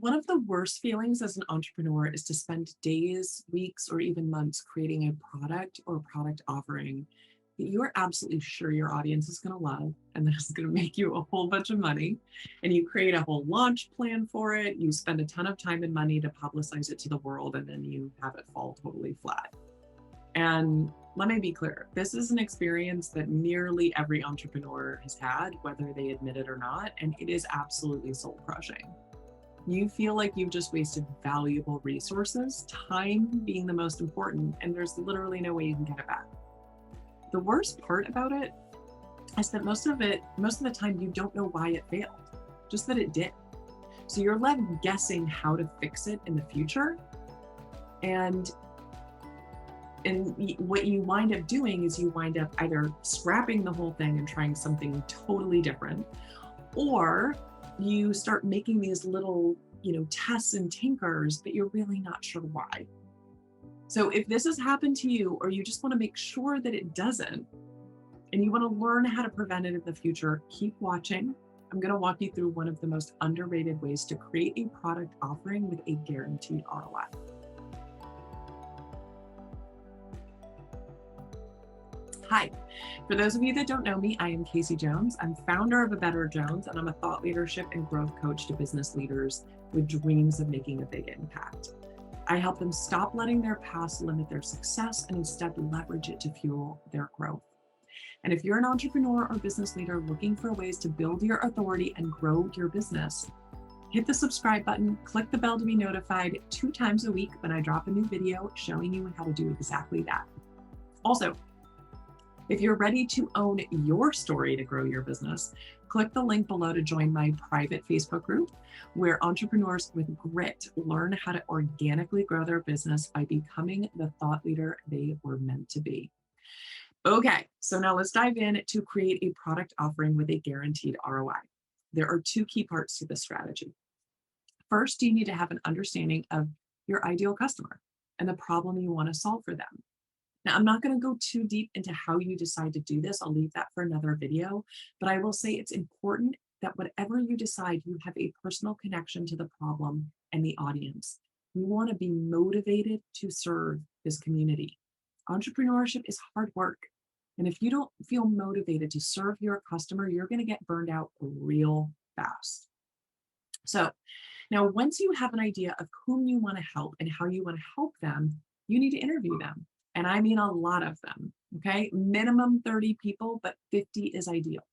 One of the worst feelings as an entrepreneur is to spend days, weeks, or even months creating a product or product offering that you are absolutely sure your audience is going to love and that is going to make you a whole bunch of money. And you create a whole launch plan for it. You spend a ton of time and money to publicize it to the world, and then you have it fall totally flat. And let me be clear, this is an experience that nearly every entrepreneur has had, whether they admit it or not, and it is absolutely soul crushing. You feel like you've just wasted valuable resources, time being the most important, and there's literally no way you can get it back. The worst part about it is that most of the time, you don't know why it failed, just that it did. So you're left guessing how to fix it in the future. And what you wind up doing is you wind up either scrapping the whole thing and trying something totally different, or you start making these little, tests and tinkers, but you're really not sure why. So if this has happened to you, or you just want to make sure that it doesn't, and you want to learn how to prevent it in the future, keep watching. I'm going to walk you through one of the most underrated ways to create a product offering with a guaranteed ROI. Hi, for those of you that don't know me, I am Kasey Jones. I'm founder of A Better Jones, and I'm a thought leadership and growth coach to business leaders with dreams of making a big impact. I help them stop letting their past limit their success and instead leverage it to fuel their growth. And if you're an entrepreneur or business leader looking for ways to build your authority and grow your business, hit the subscribe button, click the bell to be notified 2 times a week when I drop a new video showing you how to do exactly that. Also, if you're ready to own your story to grow your business, click the link below to join my private Facebook group where entrepreneurs with grit learn how to organically grow their business by becoming the thought leader they were meant to be. Okay, so now let's dive in to create a product offering with a guaranteed ROI. There are 2 key parts to this strategy. First, you need to have an understanding of your ideal customer and the problem you want to solve for them. Now, I'm not going to go too deep into how you decide to do this. I'll leave that for another video, but I will say it's important that whatever you decide, you have a personal connection to the problem and the audience. You want to be motivated to serve this community. Entrepreneurship is hard work. And if you don't feel motivated to serve your customer, you're going to get burned out real fast. So now, once you have an idea of whom you want to help and how you want to help them, you need to interview them. And I mean a lot of them, okay? Minimum 30 people, but 50 is ideal.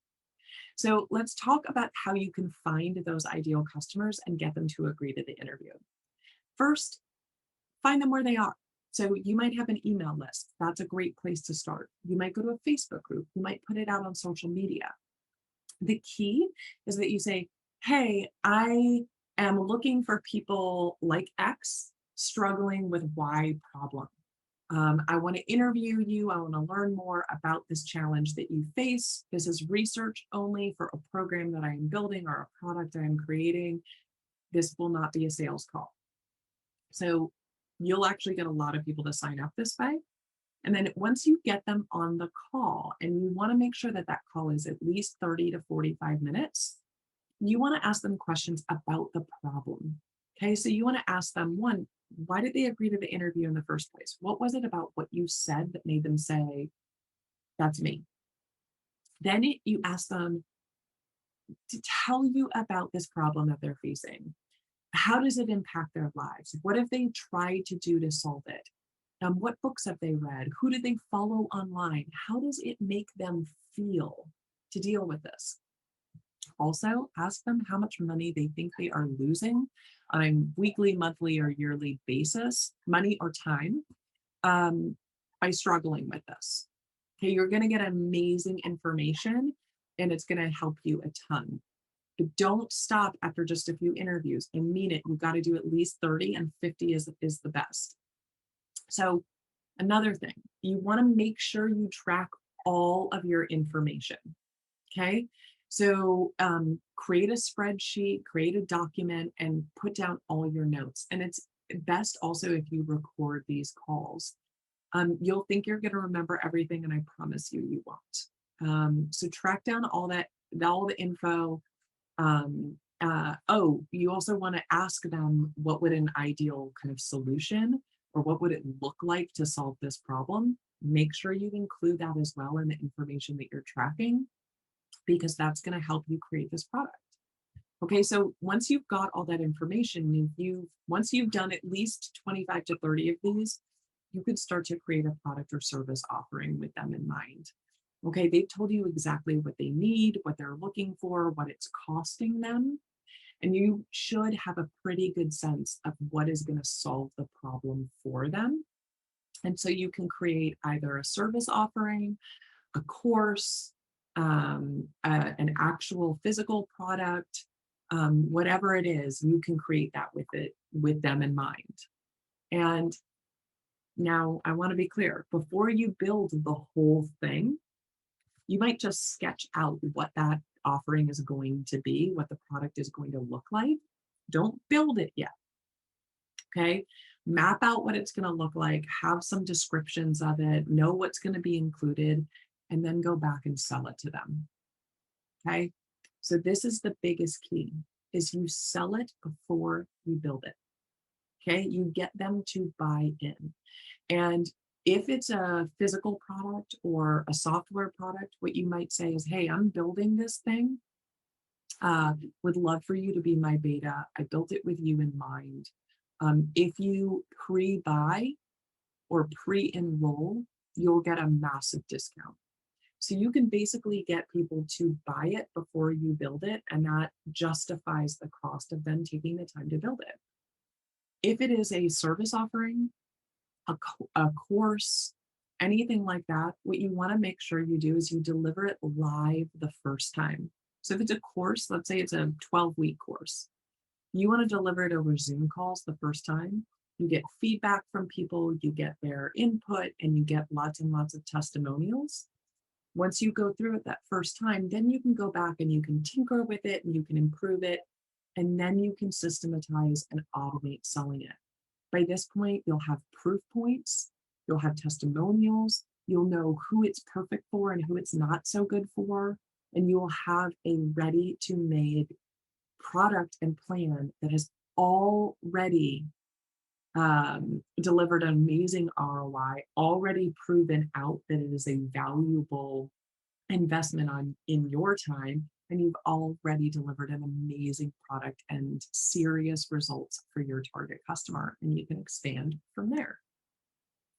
So let's talk about how you can find those ideal customers and get them to agree to the interview. First, find them where they are. So you might have an email list. That's a great place to start. You might go to a Facebook group. You might put it out on social media. The key is that you say, hey, I am looking for people like X struggling with Y problem. I want to interview you. I want to learn more about this challenge that you face. This is research only for a program that I am building or a product I am creating. This will not be a sales call. So you'll actually get a lot of people to sign up this way. And then once you get them on the call, and you want to make sure that that call is at least 30 to 45 minutes, you want to ask them questions about the problem. Okay, so you want to ask them, one, why did they agree to the interview in the first place? What was it about what you said that made them say, that's me? Then you ask them to tell you about this problem that they're facing. How does it impact their lives? What have they tried to do to solve it? What books have they read? Who do they follow online? How does it make them feel to deal with this? Also, ask them how much money they think they are losing on a weekly, monthly, or yearly basis, money or time, by struggling with this. Okay, you're going to get amazing information, and it's going to help you a ton. But don't stop after just a few interviews. I mean it. You've got to do at least 30, and 50 is the best. So another thing, you want to make sure you track all of your information. Okay. So create a spreadsheet, create a document, and put down all your notes. And it's best also if you record these calls. You'll think you're going to remember everything, and I promise you, you won't. So track down all the info, You also want to ask them, what would an ideal kind of solution or what would it look like to solve this problem? Make sure you include that as well in the information that you're tracking, because that's going to help you create this product. Okay, so once you've got all that information, once you've done at least 25 to 30 of these, you could start to create a product or service offering with them in mind. Okay, they've told you exactly what they need, what they're looking for, what it's costing them, and you should have a pretty good sense of what is going to solve the problem for them. And so you can create either a service offering, a course, an actual physical product, whatever it is, you can create that with them in mind. And now I want to be clear, before you build the whole thing, you might just sketch out what that offering is going to be, what the product is going to look like. Don't build it yet. Okay. Map out what it's going to look like, have some descriptions of it, know what's going to be included, and then go back and sell it to them. Okay. So this is the biggest key, is you sell it before you build it. Okay. You get them to buy in. And if it's a physical product or a software product, what you might say is, hey, I'm building this thing. Would love for you to be my beta. I built it with you in mind. If you pre-buy or pre-enroll, you'll get a massive discount. So you can basically get people to buy it before you build it, and that justifies the cost of them taking the time to build it. If it is a service offering, a course, anything like that, what you want to make sure you do is you deliver it live the first time. So if it's a course, let's say it's a 12-week course, you want to deliver it over Zoom calls the first time. You get feedback from people, you get their input, and you get lots and lots of testimonials. Once you go through it that first time, then you can go back and you can tinker with it and you can improve it, and then you can systematize and automate selling it. By this point, you'll have proof points, you'll have testimonials, you'll know who it's perfect for and who it's not so good for, and you will have a ready-to-made product and plan that has already delivered an amazing ROI, already proven out that it is a valuable investment in your time, and you've already delivered an amazing product and serious results for your target customer, and you can expand from there.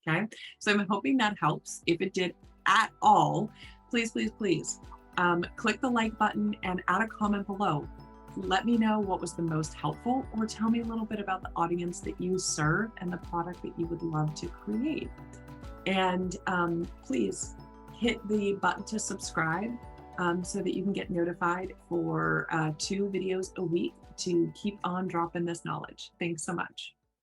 Okay, so I'm hoping that helps. If it did at all, please, please, please click the like button and add a comment below. Let me know what was the most helpful, or tell me a little bit about the audience that you serve and the product that you would love to create. And please hit the button to subscribe so that you can get notified for 2 videos a week to keep on dropping this knowledge. Thanks so much.